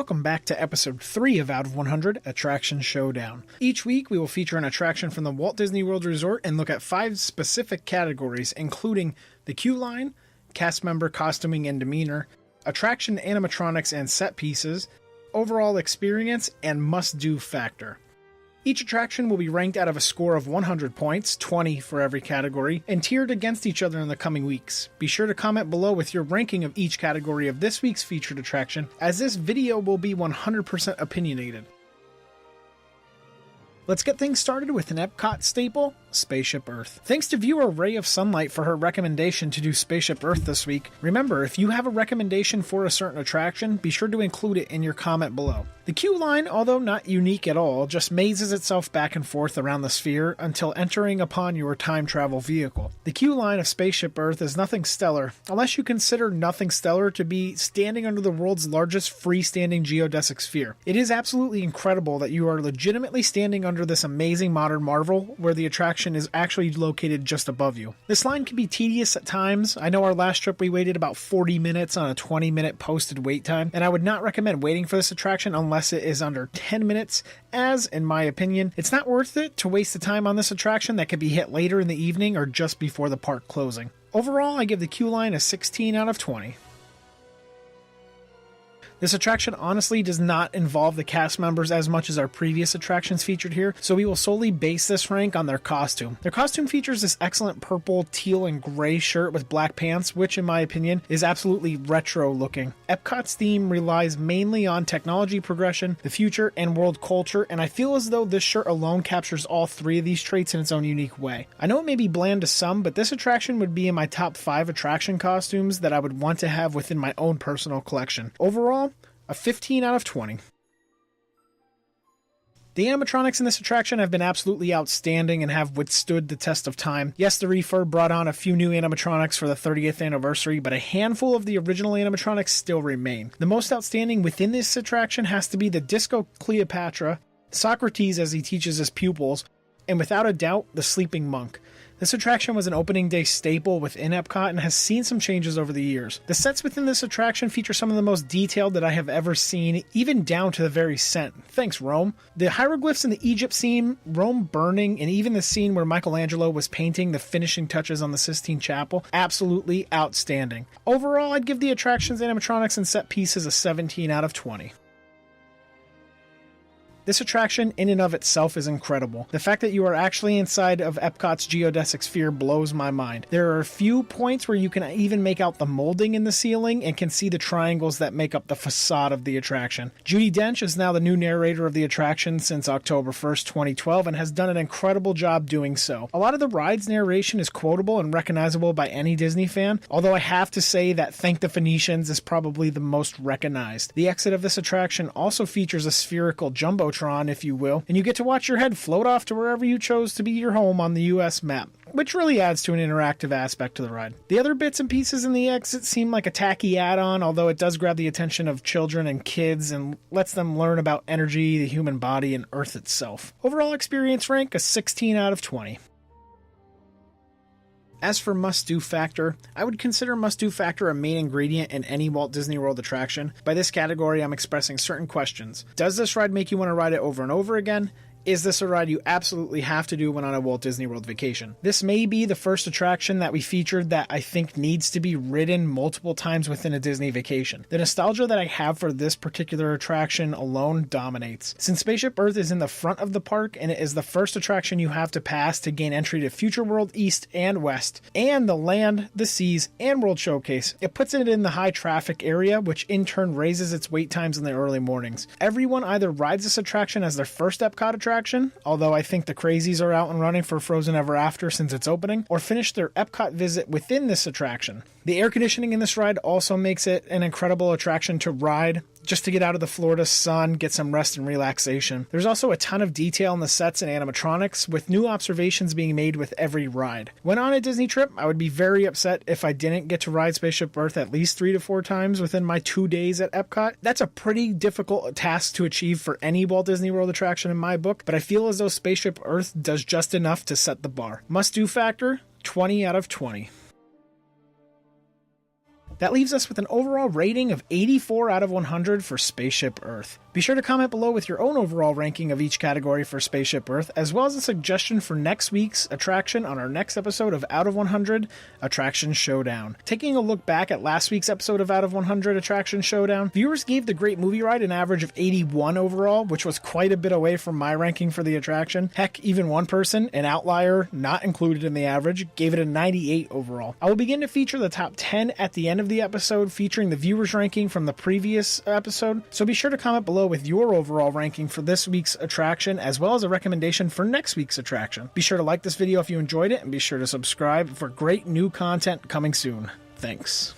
Welcome back to episode 3 of Out of 100 Attraction Showdown. Each week we will feature an attraction from the Walt Disney World Resort and look at 5 specific categories, including the queue line, cast member costuming and demeanor, attraction animatronics and set pieces, overall experience, and must-do factor. Each attraction will be ranked out of a score of 100 points, 20 for every category, and tiered against each other in the coming weeks. Be sure to comment below with your ranking of each category of this week's featured attraction, as this video will be 100% opinionated. Let's get things started with an Epcot staple, Spaceship Earth. Thanks to viewer Ray of Sunlight for her recommendation to do Spaceship Earth this week. Remember, if you have a recommendation for a certain attraction, be sure to include it in your comment below. The queue line, although not unique at all, just mazes itself back and forth around the sphere until entering upon your time travel vehicle. The queue line of Spaceship Earth is nothing stellar, unless you consider Nothing Stellar to be standing under the world's largest freestanding geodesic sphere. It is absolutely incredible that you are legitimately standing under this amazing modern marvel where the attraction is actually located just above you. This line can be tedious at times. I know our last trip we waited about 40 minutes on a 20-minute posted wait time, and I would not recommend waiting for this attraction unless it is under 10 minutes, as, in my opinion, it's not worth it to waste the time on this attraction that could be hit later in the evening or just before the park closing. Overall, I give the queue line a 16 out of 20. This attraction honestly does not involve the cast members as much as our previous attractions featured here, so we will solely base this rank on their costume. Their costume features this excellent purple, teal, and gray shirt with black pants, which in my opinion is absolutely retro looking. Epcot's theme relies mainly on technology progression, the future, and world culture, and I feel as though this shirt alone captures all 3 of these traits in its own unique way. I know it may be bland to some, but this attraction would be in my top 5 attraction costumes that I would want to have within my own personal collection. Overall, a 15 out of 20. The animatronics in this attraction have been absolutely outstanding and have withstood the test of time. Yes, the refurb brought on a few new animatronics for the 30th anniversary, but a handful of the original animatronics still remain. The most outstanding within this attraction has to be the Disco Cleopatra, Socrates as he teaches his pupils, and without a doubt, the Sleeping Monk. This attraction was an opening day staple within Epcot and has seen some changes over the years. The sets within this attraction feature some of the most detailed that I have ever seen, even down to the very scent. Thanks, Rome. The hieroglyphs in the Egypt scene, Rome burning, and even the scene where Michelangelo was painting the finishing touches on the Sistine Chapel, absolutely outstanding. Overall, I'd give the attraction's animatronics and set pieces a 17 out of 20. This attraction in and of itself is incredible. The fact that you are actually inside of Epcot's geodesic sphere blows my mind. There are a few points where you can even make out the molding in the ceiling and can see the triangles that make up the facade of the attraction. Judi Dench is now the new narrator of the attraction since October 1st, 2012 and has done an incredible job doing so. A lot of the ride's narration is quotable and recognizable by any Disney fan, although I have to say that Thank the Phoenicians is probably the most recognized. The exit of this attraction also features a spherical jumbotron, if you will, and you get to watch your head float off to wherever you chose to be your home on the US map, which really adds to an interactive aspect to the ride. The other bits and pieces in the exit seem like a tacky add-on, although it does grab the attention of children and kids and lets them learn about energy, the human body, and Earth itself. Overall experience rank, a 16 out of 20. As for must-do factor, I would consider must-do factor a main ingredient in any Walt Disney World attraction. By this category, I'm expressing certain questions. Does this ride make you want to ride it over and over again? Is this a ride you absolutely have to do when on a Walt Disney World vacation? This may be the first attraction that we featured that I think needs to be ridden multiple times within a Disney vacation. The nostalgia that I have for this particular attraction alone dominates. Since Spaceship Earth is in the front of the park and it is the first attraction you have to pass to gain entry to Future World East and West, and the Land, the Seas, and World Showcase, it puts it in the high traffic area, which in turn raises its wait times in the early mornings. Everyone either rides this attraction as their first Epcot attraction, although I think the crazies are out and running for Frozen Ever After since its opening, or finish their Epcot visit within this attraction. The air conditioning in this ride also makes it an incredible attraction to ride, just to get out of the Florida sun, get some rest and relaxation. There's also a ton of detail in the sets and animatronics, with new observations being made with every ride. When on a Disney trip, I would be very upset if I didn't get to ride Spaceship Earth at least 3 to 4 times within my 2 days at Epcot. That's a pretty difficult task to achieve for any Walt Disney World attraction in my book, but I feel as though Spaceship Earth does just enough to set the bar. Must-do factor, 20 out of 20. That leaves us with an overall rating of 84 out of 100 for Spaceship Earth. Be sure to comment below with your own overall ranking of each category for Spaceship Earth, as well as a suggestion for next week's attraction on our next episode of Out of 100 Attraction Showdown. Taking a look back at last week's episode of Out of 100 Attraction Showdown, viewers gave the Great Movie Ride an average of 81 overall, which was quite a bit away from my ranking for the attraction. Heck, even one person, an outlier not included in the average, gave it a 98 overall. I will begin to feature the top 10 at the end of the episode, featuring the viewers' ranking from the previous episode, so be sure to comment below with your overall ranking for this week's attraction, as well as a recommendation for next week's attraction. Be sure to like this video if you enjoyed it, and be sure to subscribe for great new content coming soon. Thanks.